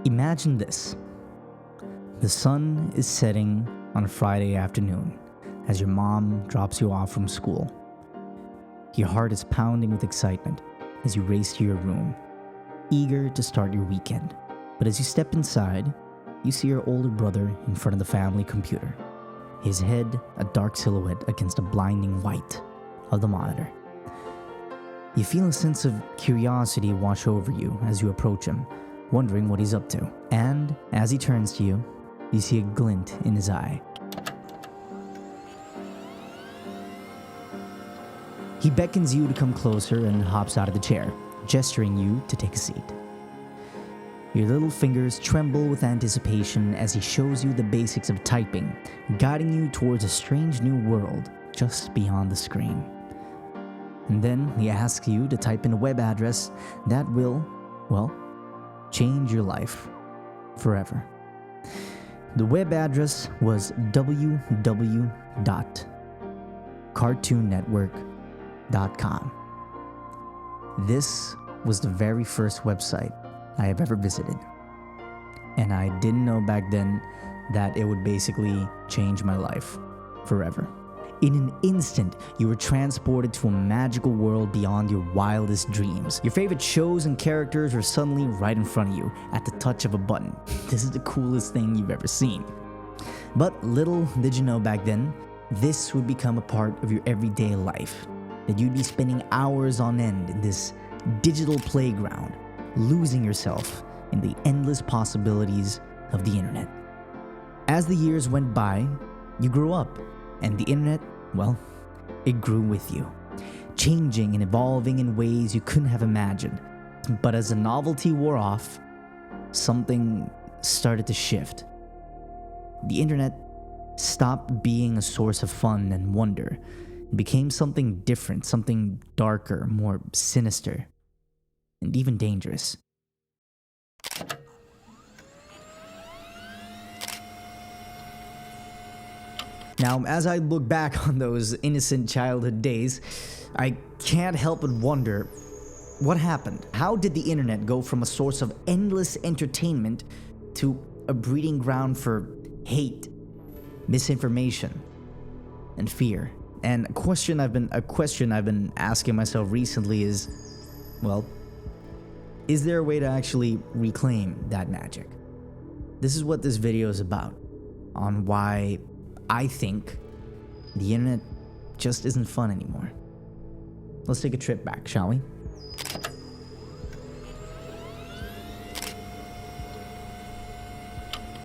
Imagine this. The sun is setting on a Friday afternoon as your mom drops you off from school. Your heart is pounding with excitement as you race to your room, eager to start your weekend. But as you step inside, you see your older brother in front of the family computer, his head a dark silhouette against the blinding white of the monitor. You feel a sense of curiosity wash over you as you approach him, wondering what he's up to. And as he turns to you, you see a glint in his eye. He beckons you to come closer and hops out of the chair, gesturing you to take a seat. Your little fingers tremble with anticipation as he shows you the basics of typing, guiding you towards a strange new world just beyond the screen. And then he asks you to type in a web address that will, change your life forever. The web address was www.cartoonnetwork.com. This was the very first website I have ever visited. And I didn't know back then that it would basically change my life forever. In an instant, you were transported to a magical world beyond your wildest dreams. Your favorite shows and characters were suddenly right in front of you at the touch of a button. This is the coolest thing you've ever seen. But little did you know back then, this would become a part of your everyday life. That you'd be spending hours on end in this digital playground, losing yourself in the endless possibilities of the internet. As the years went by, you grew up, and the internet, it grew with you, changing and evolving in ways you couldn't have imagined. But as the novelty wore off, something started to shift. The internet stopped being a source of fun and wonder. It became something different, something darker, more sinister, and even dangerous. Now, as I look back on those innocent childhood days, I can't help but wonder, what happened? How did the internet go from a source of endless entertainment to a breeding ground for hate, misinformation, and fear? And a question I've been asking myself recently is, is there a way to actually reclaim that magic? This is what this video is about, on why I think the internet just isn't fun anymore. Let's take a trip back, shall we?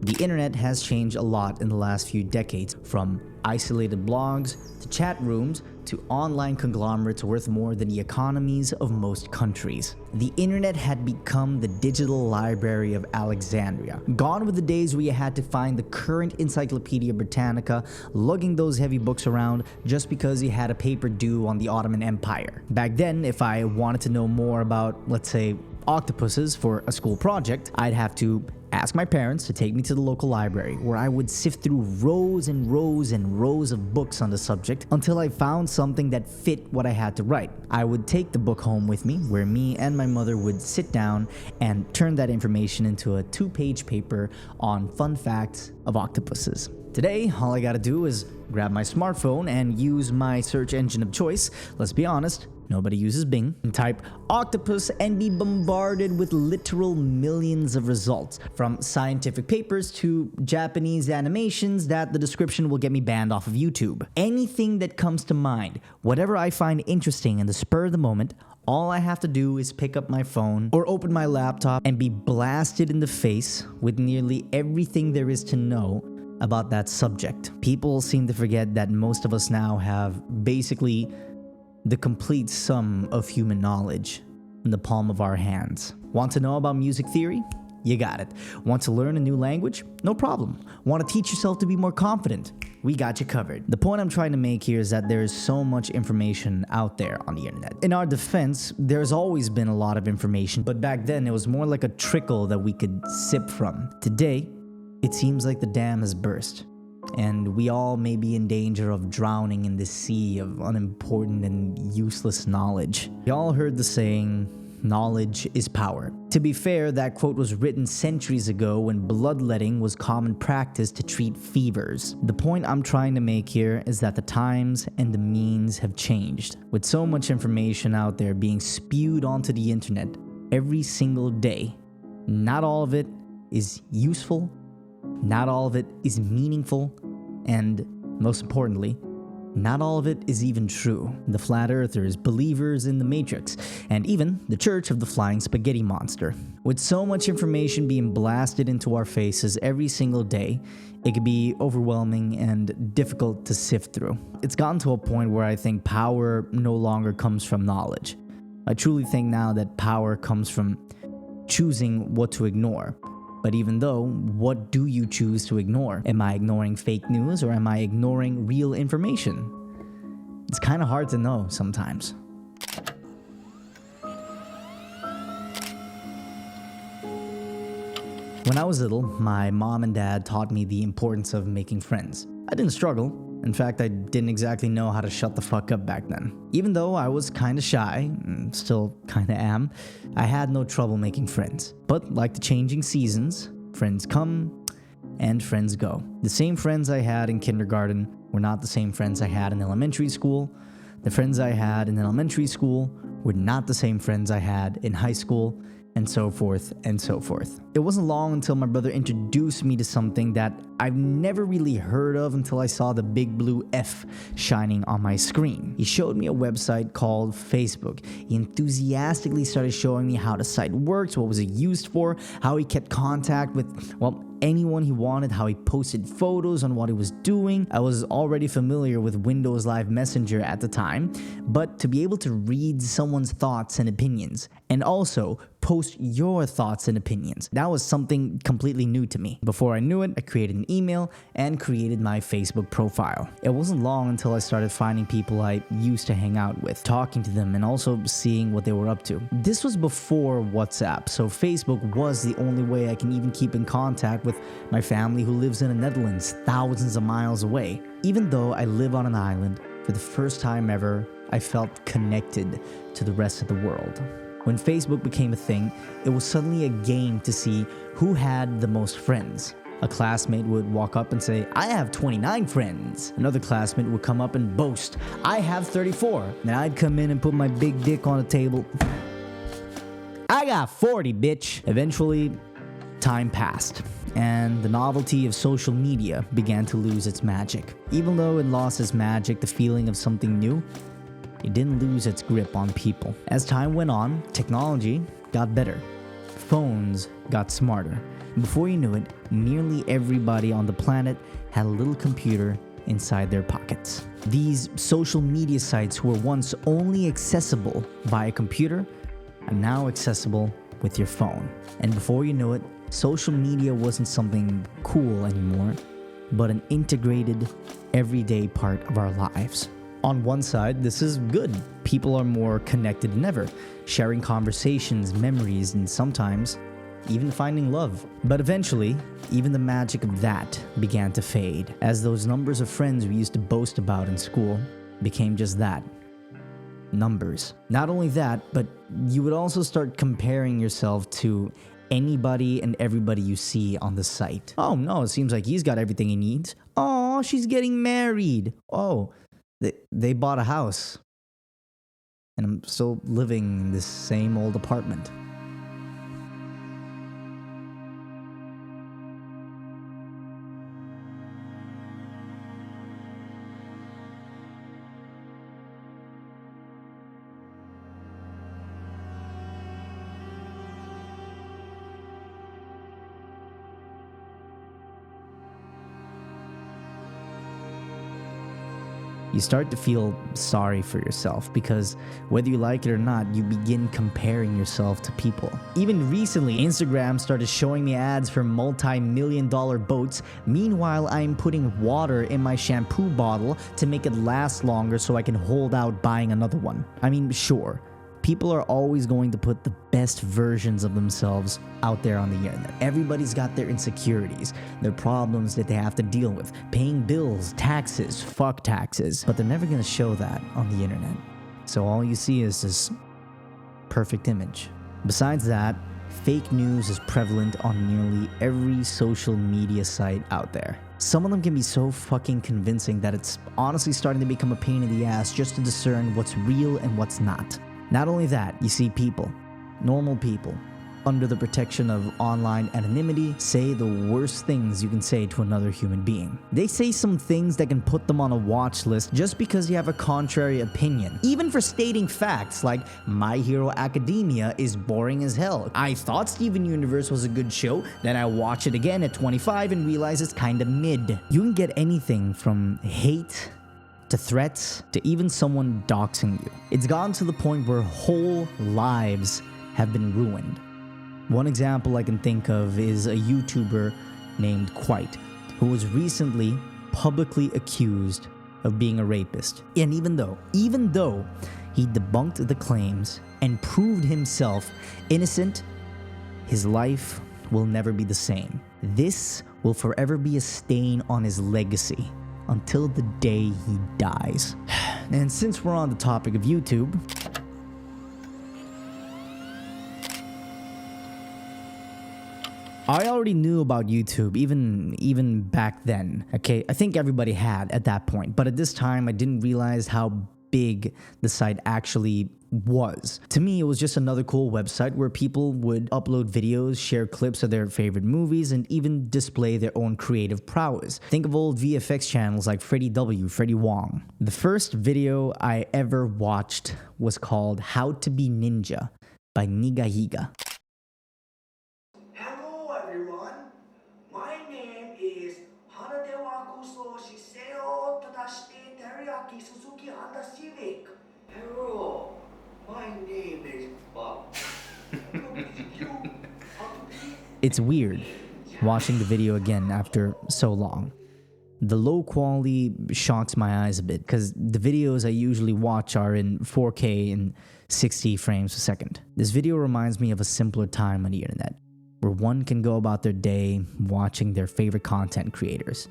The internet has changed a lot in the last few decades, from isolated blogs to chat rooms to online conglomerates worth more than the economies of most countries. The internet had become the digital library of Alexandria. Gone were the days where you had to find the current Encyclopedia Britannica, lugging those heavy books around just because you had a paper due on the Ottoman Empire. Back then, if I wanted to know more about, let's say, octopuses for a school project, I'd have to ask my parents to take me to the local library, where I would sift through rows and rows and rows of books on the subject until I found something that fit what I had to write. I would take the book home with me, where me and my mother would sit down and turn that information into a 2-page paper on fun facts of octopuses. Today, all I gotta do is grab my smartphone and use my search engine of choice. Let's be honest, nobody uses Bing, and type octopus and be bombarded with literal millions of results, from scientific papers to Japanese animations that the description will get me banned off of YouTube. Anything that comes to mind, whatever I find interesting in the spur of the moment, all I have to do is pick up my phone or open my laptop and be blasted in the face with nearly everything there is to know about that subject. People seem to forget that most of us now have basically the complete sum of human knowledge in the palm of our hands. Want to know about music theory? You got it. Want to learn a new language? No problem. Want to teach yourself to be more confident? We got you covered. The point I'm trying to make here is that there is so much information out there on the internet. In our defense, there's always been a lot of information, but back then it was more like a trickle that we could sip from. Today, it seems like the dam has burst, and we all may be in danger of drowning in this sea of unimportant and useless knowledge. We all heard the saying, knowledge is power. To be fair, that quote was written centuries ago when bloodletting was common practice to treat fevers. The point I'm trying to make here is that the times and the means have changed. With so much information out there being spewed onto the internet every single day, not all of it is useful, not all of it is meaningful, and most importantly, not all of it is even true. The flat earthers, believers in the Matrix, and even the Church of the Flying Spaghetti Monster. With so much information being blasted into our faces every single day, it can be overwhelming and difficult to sift through. It's gotten to a point where I think power no longer comes from knowledge. I truly think now that power comes from choosing what to ignore. But even though, what do you choose to ignore? Am I ignoring fake news or am I ignoring real information? It's kind of hard to know sometimes. When I was little, my mom and dad taught me the importance of making friends. I didn't struggle. In fact, I didn't exactly know how to shut the fuck up back then. Even though I was kinda shy, and still kinda am, I had no trouble making friends. But like the changing seasons, friends come and friends go. The same friends I had in kindergarten were not the same friends I had in elementary school. The friends I had in elementary school were not the same friends I had in high school, and so forth and so forth. It wasn't long until my brother introduced me to something that I've never really heard of until I saw the big blue F shining on my screen. He showed me a website called Facebook. He enthusiastically started showing me how the site works, what was it used for, how he kept contact with, anyone he wanted, how he posted photos on what he was doing. I was already familiar with Windows Live Messenger at the time, but to be able to read someone's thoughts and opinions, and also post your thoughts and opinions, that was something completely new to me. Before I knew it, I created an email and created my Facebook profile. It wasn't long until I started finding people I used to hang out with, talking to them, and also seeing what they were up to. This was before WhatsApp, so Facebook was the only way I can even keep in contact with my family who lives in the Netherlands, thousands of miles away. Even though I live on an island, for the first time ever, I felt connected to the rest of the world. When Facebook became a thing, it was suddenly a game to see who had the most friends. A classmate would walk up and say, "I have 29 friends." Another classmate would come up and boast, "I have 34. Then I'd come in and put my big dick on the table. "I got 40, bitch." Eventually, time passed, and the novelty of social media began to lose its magic. Even though it lost its magic, the feeling of something new, it didn't lose its grip on people. As time went on, technology got better. Phones got smarter. Before you knew it, nearly everybody on the planet had a little computer inside their pockets. These social media sites who were once only accessible by a computer are now accessible with your phone. And before you know it, social media wasn't something cool anymore, but an integrated, everyday part of our lives. On one side, this is good. People are more connected than ever, sharing conversations, memories, and sometimes even finding love. But eventually, even the magic of that began to fade, as those numbers of friends we used to boast about in school became just that. Numbers. Not only that, but you would also start comparing yourself to anybody and everybody you see on the site. Oh no, it seems like he's got everything he needs. Oh, she's getting married. Oh, they bought a house. And I'm still living in this same old apartment. You start to feel sorry for yourself because whether you like it or not, you begin comparing yourself to people. Even recently, Instagram started showing me ads for multi-million-dollar boats. Meanwhile, I'm putting water in my shampoo bottle to make it last longer so I can hold out buying another one. I mean, sure, people are always going to put the best versions of themselves out there on the internet. Everybody's got their insecurities, their problems that they have to deal with, paying bills, taxes, fuck taxes, but they're never gonna show that on the internet. So all you see is this perfect image. Besides that, fake news is prevalent on nearly every social media site out there. Some of them can be so fucking convincing that it's honestly starting to become a pain in the ass just to discern what's real and what's not. Not only that, you see people, normal people, under the protection of online anonymity, say the worst things you can say to another human being. They say some things that can put them on a watch list just because you have a contrary opinion. Even for stating facts like, My Hero Academia is boring as hell. I thought Steven Universe was a good show, then I watch it again at 25 and realize it's kinda mid. You can get anything from hate to threats to even someone doxing you. It's gotten to the point where whole lives have been ruined. One example I can think of is a YouTuber named Quite, who was recently publicly accused of being a rapist. And even though he debunked the claims and proved himself innocent, his life will never be the same. This will forever be a stain on his legacy until the day he dies. And since we're on the topic of YouTube, I already knew about YouTube even back then, okay? I think everybody had at that point, but at this time I didn't realize how big the site actually was. To me, it was just another cool website where people would upload videos, share clips of their favorite movies, and even display their own creative prowess. Think of old VFX channels like Freddie W, Freddie Wong. The first video I ever watched was called How to Be Ninja by Nigahiga. Hello, my name is Bob. It's weird watching the video again after so long. The low quality shocks my eyes a bit because the videos I usually watch are in 4K and 60 frames a second. This video reminds me of a simpler time on the internet where one can go about their day watching their favorite content creators.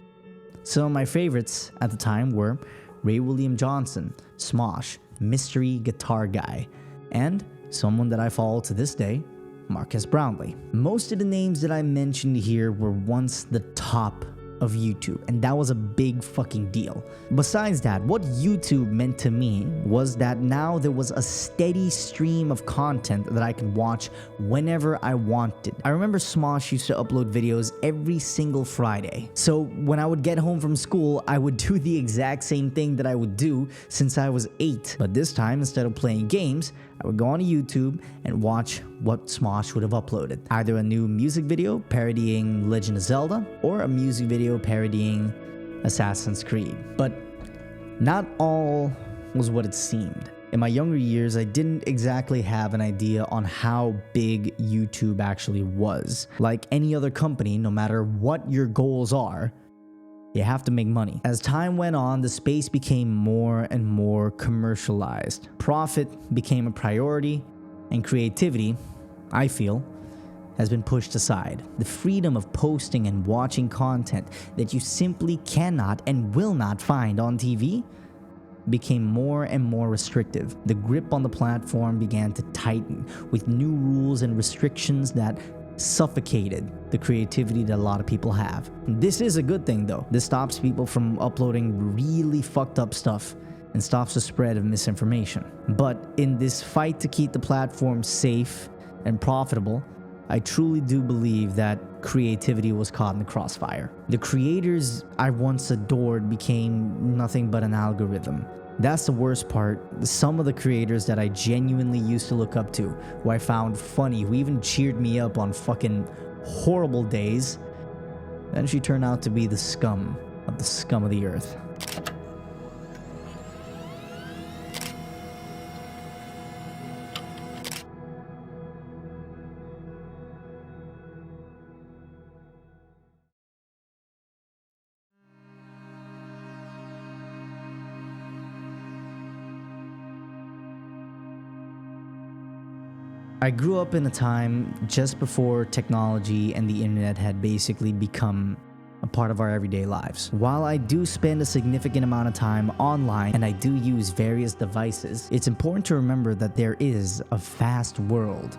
Some of my favorites at the time were Ray William Johnson, Smosh, Mystery Guitar Guy, and someone that I follow to this day, Marcus Brownlee. Most of the names that I mentioned here were once the top of YouTube, and that was a big fucking deal. Besides that, what YouTube meant to me was that now there was a steady stream of content that I could watch whenever I wanted. I remember Smosh used to upload videos every single Friday. So when I would get home from school, I would do the exact same thing that I would do since I was 8. But this time, instead of playing games, I would go on YouTube and watch what Smosh would have uploaded. Either a new music video parodying Legend of Zelda or a music video parodying Assassin's Creed. But not all was what it seemed. In my younger years, I didn't exactly have an idea on how big YouTube actually was. Like any other company, no matter what your goals are, you have to make money. As time went on, the space became more and more commercialized. Profit became a priority, and creativity, I feel, has been pushed aside. The freedom of posting and watching content that you simply cannot and will not find on TV became more and more restrictive. The grip on the platform began to tighten with new rules and restrictions that suffocated the creativity that a lot of people have. This is a good thing though. This stops people from uploading really fucked up stuff and stops the spread of misinformation. But in this fight to keep the platform safe and profitable, I truly do believe that creativity was caught in the crossfire. The creators I once adored became nothing but an algorithm. That's the worst part. Some of the creators that I genuinely used to look up to, who I found funny, who even cheered me up on fucking horrible days, then she turned out to be the scum of the earth. I grew up in a time just before technology and the internet had basically become a part of our everyday lives. While I do spend a significant amount of time online and I do use various devices, it's important to remember that there is a vast world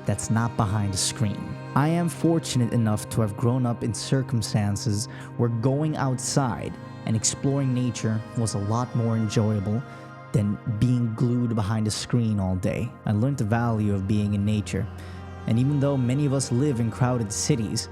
that's not behind a screen. I am fortunate enough to have grown up in circumstances where going outside and exploring nature was a lot more enjoyable than being glued behind a screen all day. I learned the value of being in nature, and even though many of us live in crowded cities,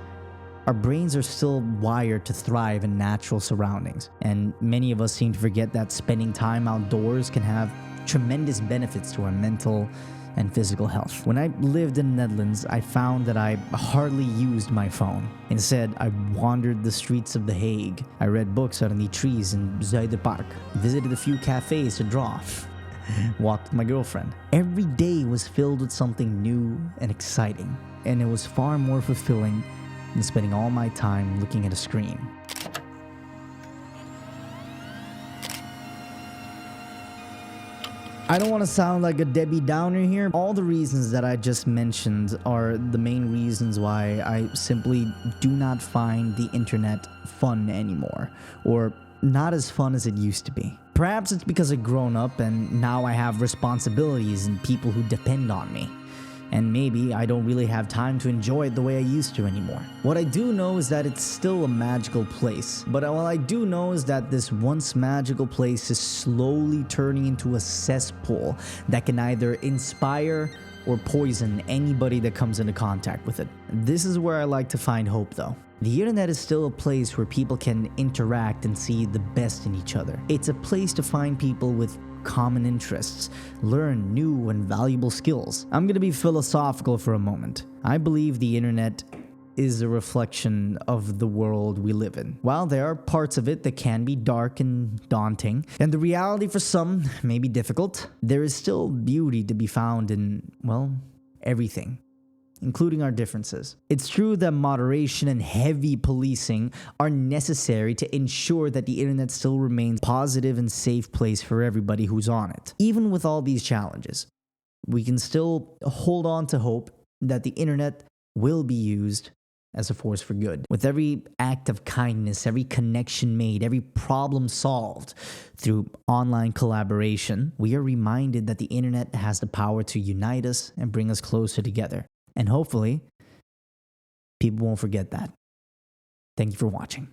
our brains are still wired to thrive in natural surroundings, and many of us seem to forget that spending time outdoors can have tremendous benefits to our mental and physical health. When I lived in the Netherlands, I found that I hardly used my phone. Instead, I wandered the streets of The Hague. I read books out in the trees in Zuiderpark, visited a few cafes to draw, walked with my girlfriend. Every day was filled with something new and exciting, and it was far more fulfilling than spending all my time looking at a screen. I don't want to sound like a Debbie Downer here. All the reasons that I just mentioned are the main reasons why I simply do not find the internet fun anymore, or not as fun as it used to be. Perhaps it's because I've grown up and now I have responsibilities and people who depend on me. And maybe I don't really have time to enjoy it the way I used to anymore. What I do know is that it's still a magical place. But what I do know is that this once magical place is slowly turning into a cesspool that can either inspire or poison anybody that comes into contact with it. This is where I like to find hope though. The internet is still a place where people can interact and see the best in each other. It's a place to find people with common interests, learn new and valuable skills. I'm gonna be philosophical for a moment. I believe the internet is a reflection of the world we live in. While there are parts of it that can be dark and daunting, and the reality for some may be difficult, there is still beauty to be found in, well, everything, including our differences. It's true that moderation and heavy policing are necessary to ensure that the internet still remains a positive and safe place for everybody who's on it. Even with all these challenges, we can still hold on to hope that the internet will be used as a force for good. With every act of kindness, every connection made, every problem solved through online collaboration, we are reminded that the internet has the power to unite us and bring us closer together. And hopefully, people won't forget that. Thank you for watching.